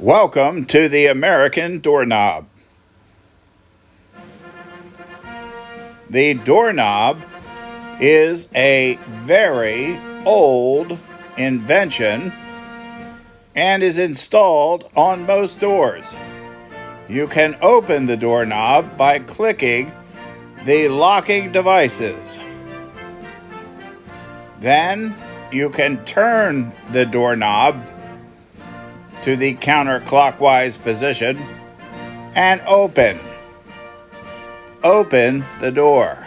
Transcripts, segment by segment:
Welcome to the American doorknob. The doorknob is a very old invention and is installed on most doors. You can open the doorknob by clicking the locking devices. Then you can turn the doorknob to the counterclockwise position and open the door.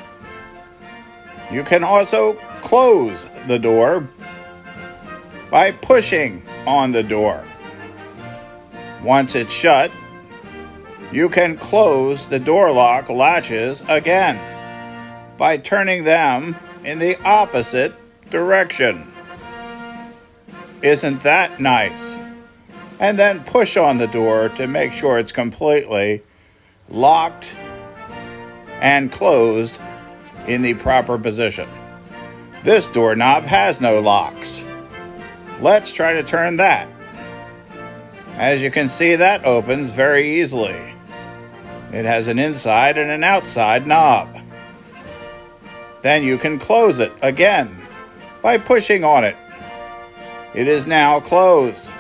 You can also close the door by pushing on the door. Once it's shut, you can close the door lock latches again by turning them in the opposite direction. Isn't that nice? And then push on the door to make sure it's completely locked and closed in the proper position. This doorknob has no locks. Let's try to turn that. As you can see, that opens very easily. It has an inside and an outside knob. Then you can close it again by pushing on it. It is now closed.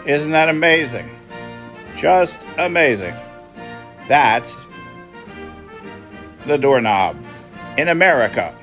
Isn't that amazing? Just amazing. That's the doorknob in America.